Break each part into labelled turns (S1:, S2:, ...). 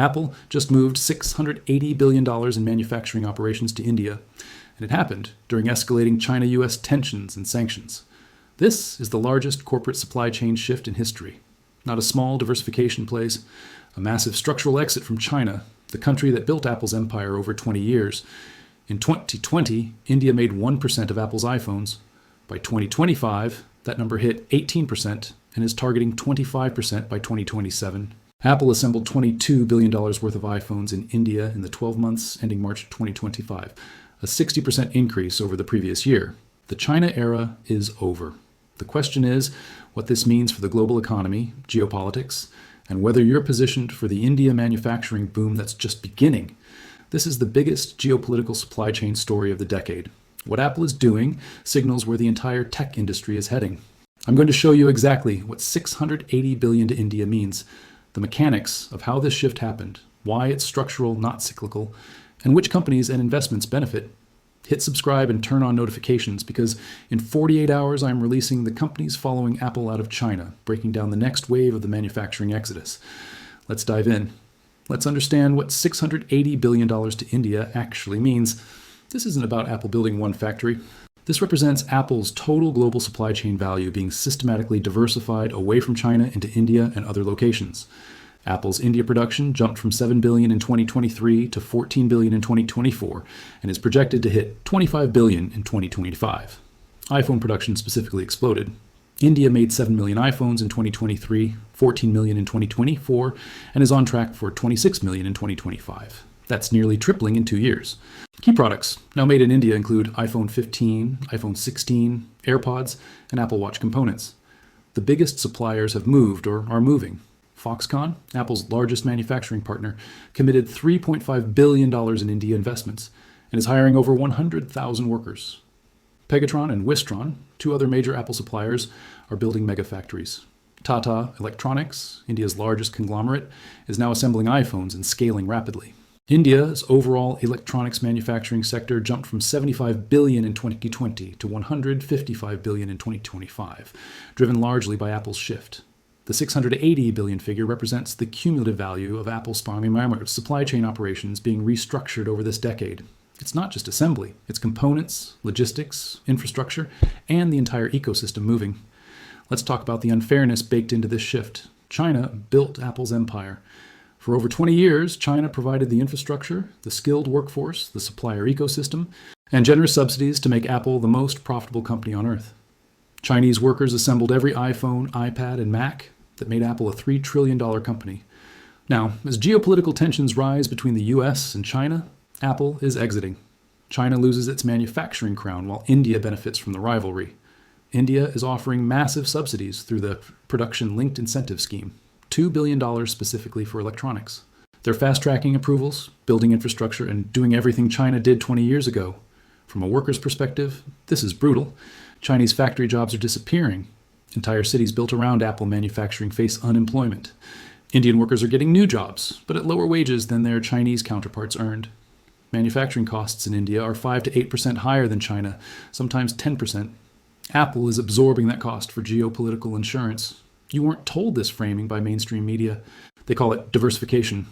S1: Apple just moved $680 billion in manufacturing operations to India, and it happened during escalating China-US tensions and sanctions. This is the largest corporate supply chain shift in history. Not a small diversification plays, a massive structural exit from China, the country that built Apple's empire over 20 years. In 2020, India made 1% of Apple's iPhones. By 2025, that number hit 18% and is targeting 25% by 2027. Apple assembled $22 billion worth of iPhones in India in the 12 months ending March 2025, a 60% increase over the previous year. The China era is over. The question is what this means for the global economy, geopolitics, and whether you're positioned for the India manufacturing boom that's just beginning. This is the biggest geopolitical supply chain story of the decade. What Apple is doing signals where the entire tech industry is heading. I'm going to show you exactly what $680 billion to India means, the mechanics of how this shift happened, why it's structural, not cyclical, and which companies and investments benefit. Hit subscribe and turn on notifications because in 48 hours I'm releasing the companies following Apple out of China, breaking down the next wave of the manufacturing exodus. Let's dive in. Let's understand what $680 billion to India actually means. This isn't about Apple building one factory. This represents Apple's total global supply chain value being systematically diversified away from China into India and other locations. Apple's India production jumped from $7 billion in 2023 to $14 billion in 2024 and is projected to hit $25 billion in 2025. iPhone production specifically exploded. India made 7 million iPhones in 2023, 14 million in 2024, and is on track for 26 million in 2025. That's nearly tripling in 2 years. Key products now made in India include iPhone 15, iPhone 16, AirPods, and Apple Watch components. The biggest suppliers have moved or are moving. Foxconn, Apple's largest manufacturing partner, committed $3.5 billion in India investments and is hiring over 100,000 workers. Pegatron and Wistron, two other major Apple suppliers, are building mega factories. Tata Electronics, India's largest conglomerate, is now assembling iPhones and scaling rapidly. India's overall electronics manufacturing sector jumped from $75 billion in 2020 to $155 billion in 2025, driven largely by Apple's shift. The $680 billion figure represents the cumulative value of Apple's supply chain operations being restructured over this decade. It's not just assembly, it's components, logistics, infrastructure, and the entire ecosystem moving. Let's talk about the unfairness baked into this shift. China built Apple's empire. For over 20 years, China provided the infrastructure, the skilled workforce, the supplier ecosystem, and generous subsidies to make Apple the most profitable company on earth. Chinese workers assembled every iPhone, iPad, and Mac that made Apple a $3 trillion company. Now, as geopolitical tensions rise between the US and China, Apple is exiting. China loses its manufacturing crown while India benefits from the rivalry. India is offering massive subsidies through the Production-Linked Incentive Scheme, $2 billion specifically for electronics. They're fast-tracking approvals, building infrastructure, and doing everything China did 20 years ago. From a worker's perspective, this is brutal. Chinese factory jobs are disappearing. Entire cities built around Apple manufacturing face unemployment. Indian workers are getting new jobs, but at lower wages than their Chinese counterparts earned. Manufacturing costs in India are 5 to 8% higher than China, sometimes 10%. Apple is absorbing that cost for geopolitical insurance. You weren't told this framing by mainstream media. They call it diversification.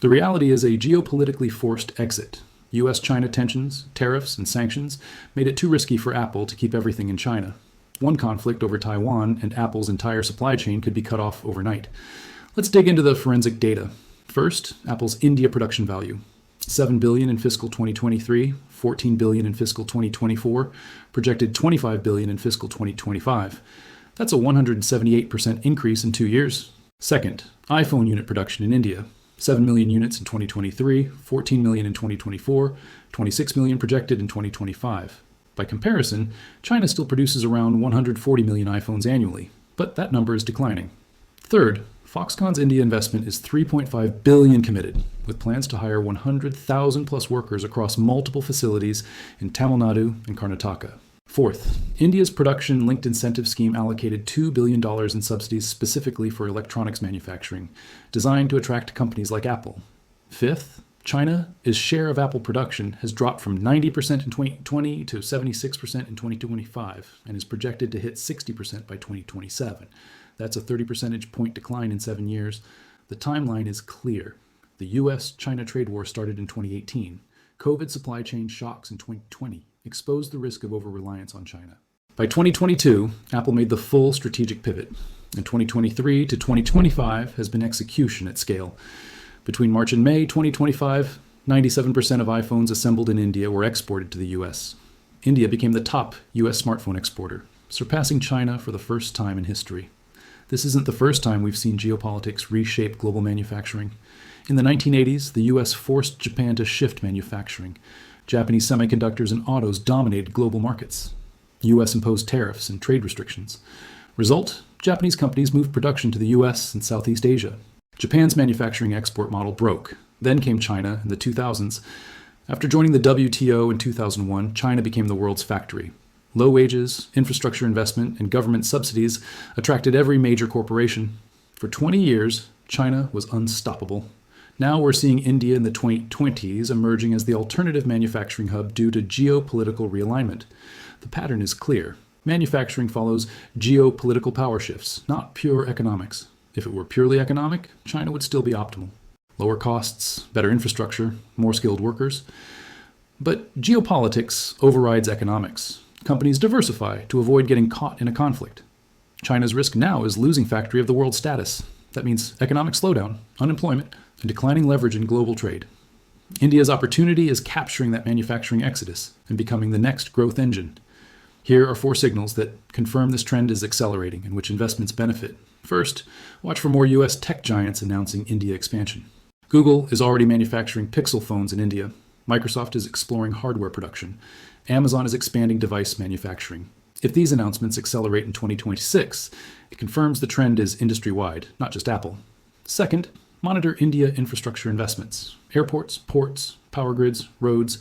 S1: The reality is a geopolitically forced exit. US-China tensions, tariffs, and sanctions made it too risky for Apple to keep everything in China. One conflict over Taiwan and Apple's entire supply chain could be cut off overnight. Let's dig into the forensic data. First, Apple's India production value. $7 billion in fiscal 2023, $14 billion in fiscal 2024, projected $25 billion in fiscal 2025. That's a 178% increase in 2 years. Second, iPhone unit production in India. 7 million units in 2023, 14 million in 2024, 26 million projected in 2025. By comparison, China still produces around 140 million iPhones annually, but that number is declining. Third, Foxconn's India investment is $3.5 billion committed, with plans to hire 100,000 plus workers across multiple facilities in Tamil Nadu and Karnataka. Fourth, India's Production-Linked Incentive Scheme allocated $2 billion in subsidies specifically for electronics manufacturing, designed to attract companies like Apple. Fifth, China's share of Apple production has dropped from 90% in 2020 to 76% in 2025 and is projected to hit 60% by 2027. That's a 30 percentage point decline in 7 years. The timeline is clear. The US-China trade war started in 2018. COVID supply chain shocks in 2020 exposed the risk of over-reliance on China. By 2022, Apple made the full strategic pivot. And 2023 to 2025 has been execution at scale. Between March and May 2025, 97% of iPhones assembled in India were exported to the US. India became the top US smartphone exporter, surpassing China for the first time in history. This isn't the first time we've seen geopolitics reshape global manufacturing. In the 1980s, the US forced Japan to shift manufacturing. Japanese semiconductors and autos dominated global markets. US imposed tariffs and trade restrictions. Result, Japanese companies moved production to the US and Southeast Asia. Japan's manufacturing export model broke. Then came China in the 2000s. After joining the WTO in 2001, China became the world's factory. Low wages, infrastructure investment, and government subsidies attracted every major corporation. For 20 years, China was unstoppable. Now we're seeing India in the 2020s emerging as the alternative manufacturing hub due to geopolitical realignment. The pattern is clear. Manufacturing follows geopolitical power shifts, not pure economics. If it were purely economic, China would still be optimal. Lower costs, better infrastructure, more skilled workers. But geopolitics overrides economics. Companies diversify to avoid getting caught in a conflict. China's risk now is losing factory of the world status. That means economic slowdown, unemployment, and declining leverage in global trade. India's opportunity is capturing that manufacturing exodus and becoming the next growth engine. Here are 4 signals that confirm this trend is accelerating and which investments benefit. First, watch for more US tech giants announcing India expansion. Google is already manufacturing Pixel phones in India. Microsoft is exploring hardware production. Amazon is expanding device manufacturing. If these announcements accelerate in 2026, it confirms the trend is industry-wide, not just Apple. Second, monitor India infrastructure investments. Airports, ports, power grids, roads.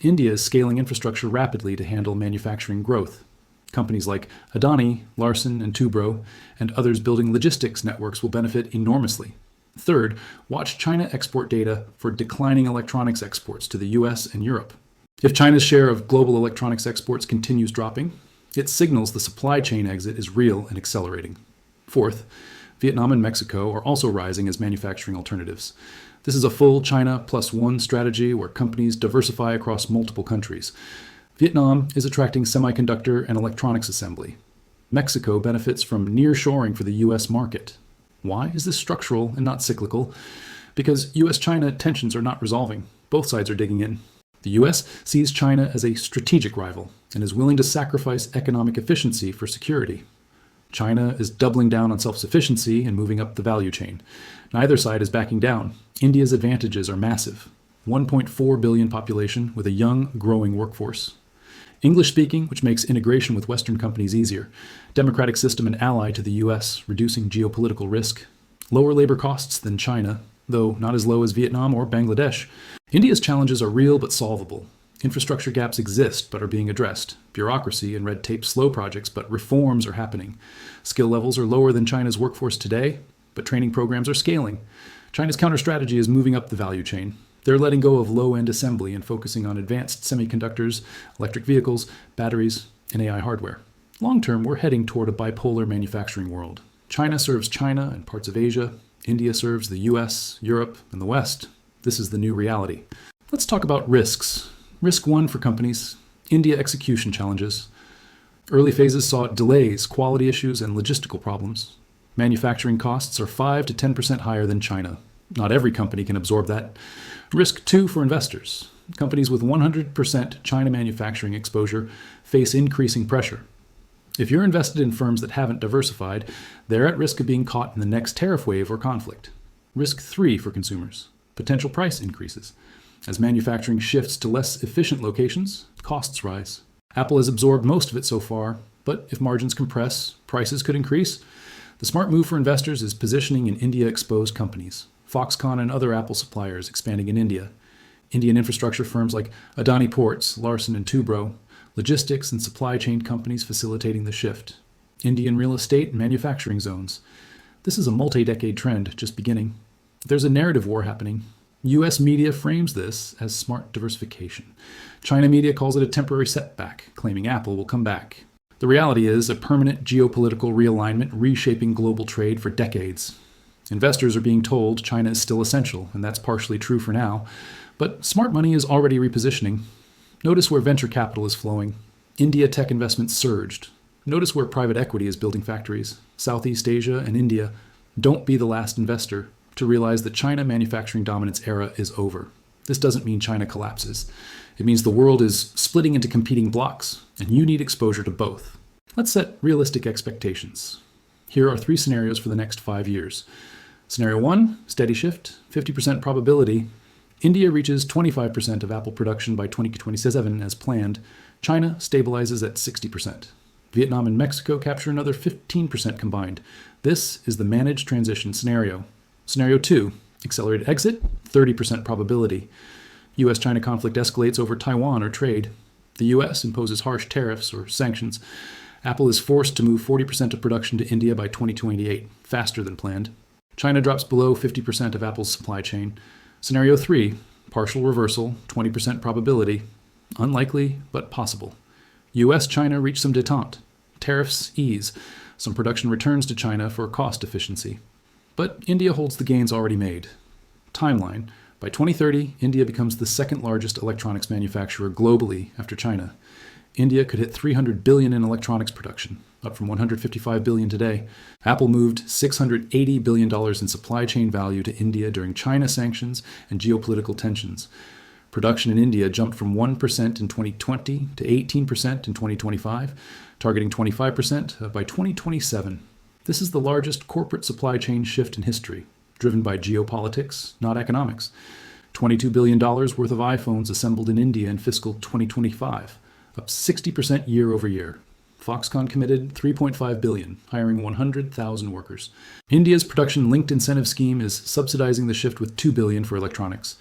S1: India is scaling infrastructure rapidly to handle manufacturing growth. Companies like Adani, Larsen, and Tubro, and others building logistics networks will benefit enormously. Third, watch China export data for declining electronics exports to the US and Europe. If China's share of global electronics exports continues dropping, it signals the supply chain exit is real and accelerating. Fourth, Vietnam and Mexico are also rising as manufacturing alternatives. This is a full China plus one strategy where companies diversify across multiple countries. Vietnam is attracting semiconductor and electronics assembly. Mexico benefits from nearshoring for the US market. Why is this structural and not cyclical? Because US-China tensions are not resolving. Both sides are digging in. The US sees China as a strategic rival and is willing to sacrifice economic efficiency for security. China is doubling down on self-sufficiency and moving up the value chain. Neither side is backing down. India's advantages are massive. 1.4 billion population with a young, growing workforce. English speaking, which makes integration with Western companies easier. Democratic system and ally to the US, reducing geopolitical risk. Lower labor costs than China, though not as low as Vietnam or Bangladesh. India's challenges are real but solvable. Infrastructure gaps exist but are being addressed. Bureaucracy and red tape slow projects, but reforms are happening. Skill levels are lower than China's workforce today, but training programs are scaling. China's counter-strategy is moving up the value chain. They're letting go of low-end assembly and focusing on advanced semiconductors, electric vehicles, batteries, and AI hardware. Long-term, we're heading toward a bipolar manufacturing world. China serves China and parts of Asia. India serves the US, Europe, and the West. This is the new reality. Let's talk about risks. Risk 1 for companies, India execution challenges. Early phases saw delays, quality issues, and logistical problems. Manufacturing costs are 5 to 10% higher than China. Not every company can absorb that. Risk 2 for investors. Companies with 100% China manufacturing exposure face increasing pressure. If you're invested in firms that haven't diversified, they're at risk of being caught in the next tariff wave or conflict. Risk 3 for consumers. Potential price increases. As manufacturing shifts to less efficient locations, costs rise. Apple has absorbed most of it so far, but if margins compress, prices could increase. The smart move for investors is positioning in India-exposed companies. Foxconn and other Apple suppliers expanding in India. Indian infrastructure firms like Adani Ports, Larsen and Tubro. Logistics and supply chain companies facilitating the shift. Indian real estate and manufacturing zones. This is a multi-decade trend just beginning. There's a narrative war happening. US media frames this as smart diversification. China media calls it a temporary setback, claiming Apple will come back. The reality is a permanent geopolitical realignment reshaping global trade for decades. Investors are being told China is still essential, and that's partially true for now. But smart money is already repositioning. Notice where venture capital is flowing. India tech investments surged. Notice where private equity is building factories. Southeast Asia and India. Don't be the last investor to realize that China manufacturing dominance era is over. This doesn't mean China collapses. It means the world is splitting into competing blocks, and you need exposure to both. Let's set realistic expectations. Here are 3 scenarios for the next 5 years. Scenario 1, steady shift, 50% probability. India reaches 25% of Apple production by 2027 as planned. China stabilizes at 60%. Vietnam and Mexico capture another 15% combined. This is the managed transition scenario. Scenario 2, accelerated exit, 30% probability. US-China conflict escalates over Taiwan or trade. The US imposes harsh tariffs or sanctions. Apple is forced to move 40% of production to India by 2028, faster than planned. China drops below 50% of Apple's supply chain. Scenario 3, partial reversal, 20% probability. Unlikely, but possible. US-China reach some détente. Tariffs ease. Some production returns to China for cost efficiency. But India holds the gains already made. Timeline. By 2030, India becomes the second largest electronics manufacturer globally after China. India could hit $300 billion in electronics production, up from $155 billion today. Apple moved $680 billion in supply chain value to India during China sanctions and geopolitical tensions. Production in India jumped from 1% in 2020 to 18% in 2025, targeting 25% by 2027. This is the largest corporate supply chain shift in history, driven by geopolitics, not economics. $22 billion worth of iPhones assembled in India in fiscal 2025, up 60% year over year. Foxconn committed $3.5 billion, hiring 100,000 workers. India's production-linked incentive scheme is subsidizing the shift with $2 billion for electronics.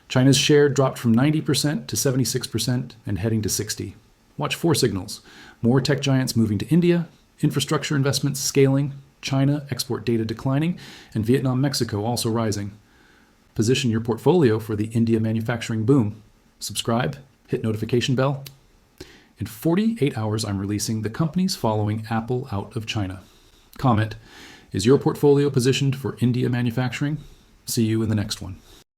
S1: China's share dropped from 90% to 76% and heading to 60%. Watch 4 signals. More tech giants moving to India, infrastructure investments scaling, China export data declining, and Vietnam, Mexico also rising. Position your portfolio for the India manufacturing boom. Subscribe, hit notification bell. In 48 hours, I'm releasing the companies following Apple out of China. Comment, is your portfolio positioned for India manufacturing? See you in the next one.